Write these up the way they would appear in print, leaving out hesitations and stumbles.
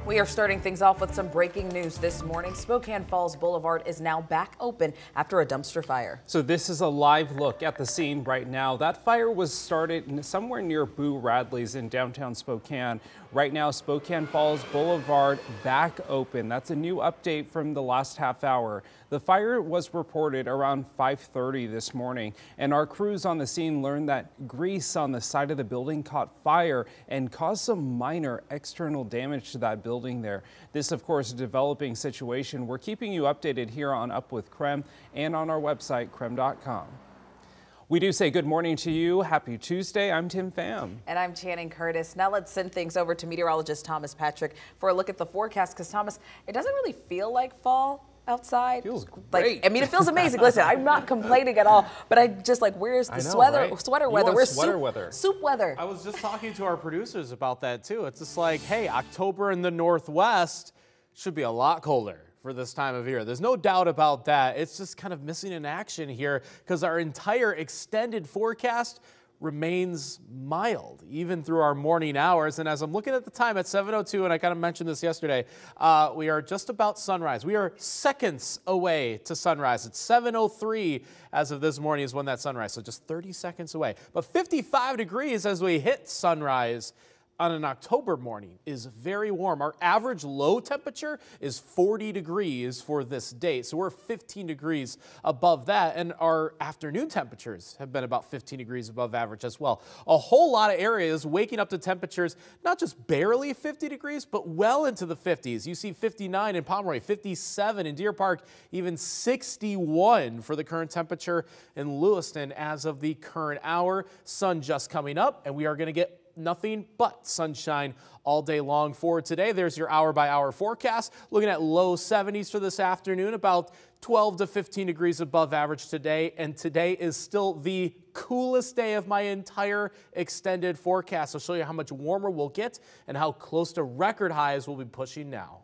We are starting things off with some breaking news this morning. Spokane Falls Boulevard is now back open after a dumpster fire. So this is a live look at the scene right now. That fire was started somewhere near Boo Radley's in downtown Spokane. Right now, Spokane Falls Boulevard back open. That's a new update from the last half hour. The fire was reported around 5:30 this morning, and our crews on the scene learned that grease on the side of the building caught fire and caused some minor external damage to that building there. This, of course, is a developing situation. We're keeping you updated here on Up with KREM and on our website, krem.com. We do say good morning to you. Happy Tuesday. I'm Tim Pham. And I'm Channing Curtis. Now let's send things over to meteorologist Thomas Patrick for a look at the forecast, because Thomas, it doesn't really feel like fall outside. Feels great. I mean, it feels amazing. Listen, I'm not complaining at all, but I just where's the sweater weather? Where's sweater weather? Soup weather. I was just talking to our producers about that too. It's just like, hey, October in the Northwest should be a lot colder for this time of year. There's no doubt about that. It's just kind of missing in action here because our entire extended forecast remains mild even through our morning hours. And as I'm looking at the time at 7:02, and I kind of mentioned this yesterday, we are just about sunrise. We are seconds away to sunrise. It's 7:03 as of this morning is when that sunrise, so just 30 seconds away. But 55 degrees as we hit sunrise on an October morning is very warm. Our average low temperature is 40 degrees for this date. So we're 15 degrees above that. And our afternoon temperatures have been about 15 degrees above average as well. A whole lot of areas waking up to temperatures, not just barely 50 degrees, but well into the 50s. You see 59 in Pomeroy, 57 in Deer Park, even 61 for the current temperature in Lewiston as of the current hour. Sun just coming up, and we are going to get nothing but sunshine all day long for today. There's your hour-by-hour forecast. Looking at low 70s for this afternoon, about 12 to 15 degrees above average today. And today is still the coolest day of my entire extended forecast. I'll show you how much warmer we'll get and how close to record highs we'll be pushing now.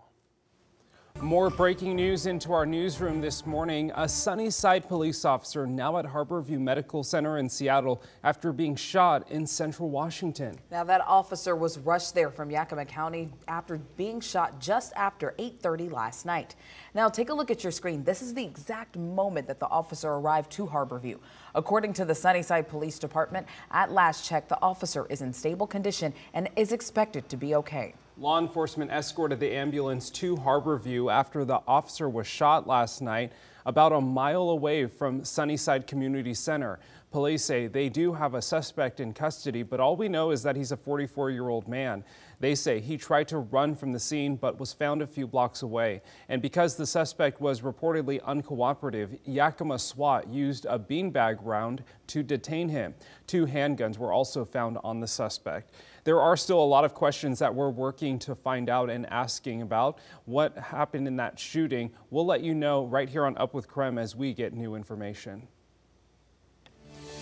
More breaking news into our newsroom this morning. A Sunnyside police officer now at Harborview Medical Center in Seattle after being shot in central Washington. Now that officer was rushed there from Yakima County after being shot just after 8:30 last night. Now take a look at your screen. This is the exact moment that the officer arrived to Harborview. According to the Sunnyside Police Department, at last check, the officer is in stable condition and is expected to be okay. Law enforcement escorted the ambulance to Harborview after the officer was shot last night about a mile away from Sunnyside Community Center. Police say they do have a suspect in custody, but all we know is that he's a 44-year-old man. They say he tried to run from the scene but was found a few blocks away. And because the suspect was reportedly uncooperative, Yakima SWAT used a beanbag round to detain him. 2 handguns were also found on the suspect. There are still a lot of questions that we're working to find out and asking about what happened in that shooting. We'll let you know right here on Up with KREM as we get new information.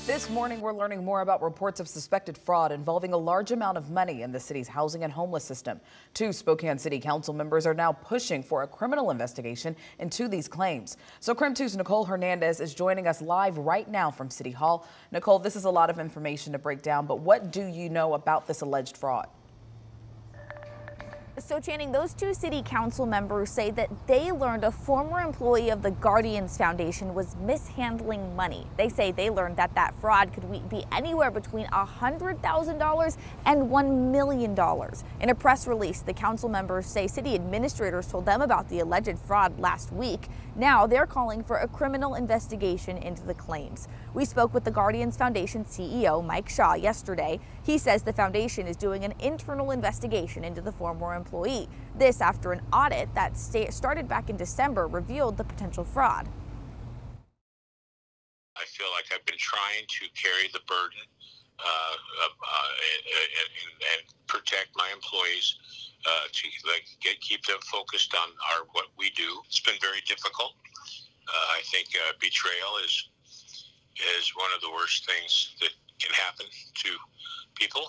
This morning, we're learning more about reports of suspected fraud involving a large amount of money in the city's housing and homeless system. 2 Spokane City Council members are now pushing for a criminal investigation into these claims. So KREM 2's Nicole Hernandez is joining us live right now from City Hall. Nicole, this is a lot of information to break down, but what do you know about this alleged fraud? So Channing, those 2 city council members say that they learned a former employee of the Guardians Foundation was mishandling money. They say they learned that that fraud could be anywhere between $100,000 and $1 million. In a press release, the council members say city administrators told them about the alleged fraud last week. Now they're calling for a criminal investigation into the claims. We spoke with the Guardians Foundation CEO, Mike Shaw, yesterday. He says the foundation is doing an internal investigation into the former employee. This after an audit that started back in December revealed the potential fraud. I feel like I've been trying to carry the burden and protect my employees, to keep them focused on what we do. It's been very difficult. I think betrayal is one of the worst things that can happen to people.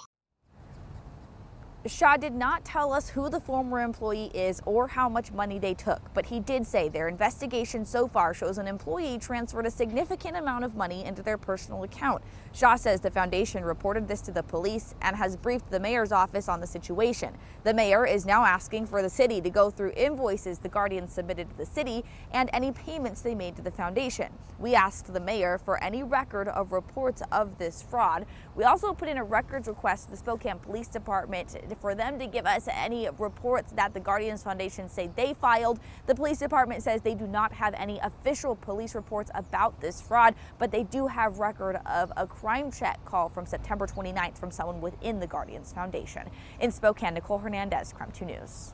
Shaw did not tell us who the former employee is or how much money they took, but he did say their investigation so far shows an employee transferred a significant amount of money into their personal account. Shaw says the foundation reported this to the police and has briefed the mayor's office on the situation. The mayor is now asking for the city to go through invoices the Guardians submitted to the city and any payments they made to the foundation. We asked the mayor for any record of reports of this fraud. We also put in a records request to the Spokane Police Department for them to give us any reports that the Guardians Foundation say they filed. The police department says they do not have any official police reports about this fraud, but they do have record of a crime check call from September 29th from someone within the Guardians Foundation. In Spokane, Nicole Hernandez, KREM 2 News.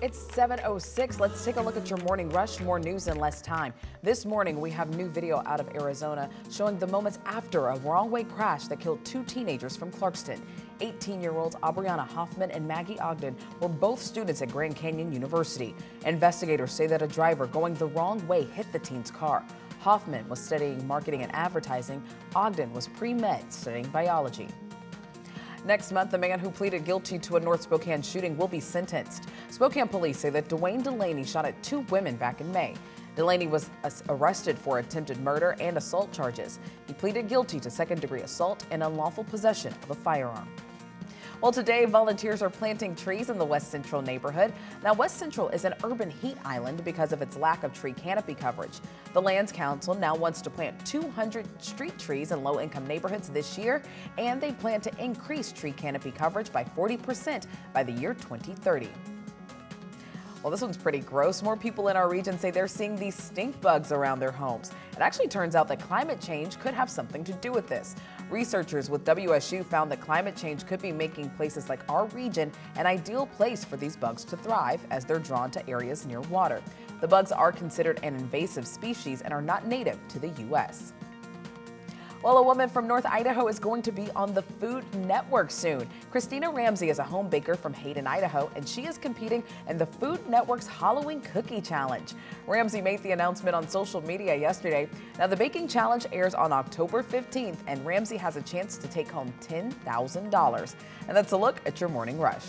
It's 7:06. Let's take a look at your morning rush. More news in less time. This morning, we have new video out of Arizona showing the moments after a wrong-way crash that killed two teenagers from Clarkston. 18-year-olds Aubriana Hoffman and Maggie Ogden were both students at Grand Canyon University. Investigators say that a driver going the wrong way hit the teen's car. Hoffman was studying marketing and advertising. Ogden was pre-med studying biology. Next month, the man who pleaded guilty to a North Spokane shooting will be sentenced. Spokane police say that Dwayne Delaney shot at two women back in May. Delaney was arrested for attempted murder and assault charges. He pleaded guilty to second-degree assault and unlawful possession of a firearm. Well, today, volunteers are planting trees in the West Central neighborhood. Now, West Central is an urban heat island because of its lack of tree canopy coverage. The Lands Council now wants to plant 200 street trees in low-income neighborhoods this year, and they plan to increase tree canopy coverage by 40% by the year 2030. Well, this one's pretty gross. More people in our region say they're seeing these stink bugs around their homes. It actually turns out that climate change could have something to do with this. Researchers with WSU found that climate change could be making places like our region an ideal place for these bugs to thrive as they're drawn to areas near water. The bugs are considered an invasive species and are not native to the U.S. Well, a woman from North Idaho is going to be on the Food Network soon. Christina Ramsey is a home baker from Hayden, Idaho, and she is competing in the Food Network's Halloween Cookie Challenge. Ramsey made the announcement on social media yesterday. Now, the baking challenge airs on October 15th, and Ramsey has a chance to take home $10,000. And that's a look at your morning rush.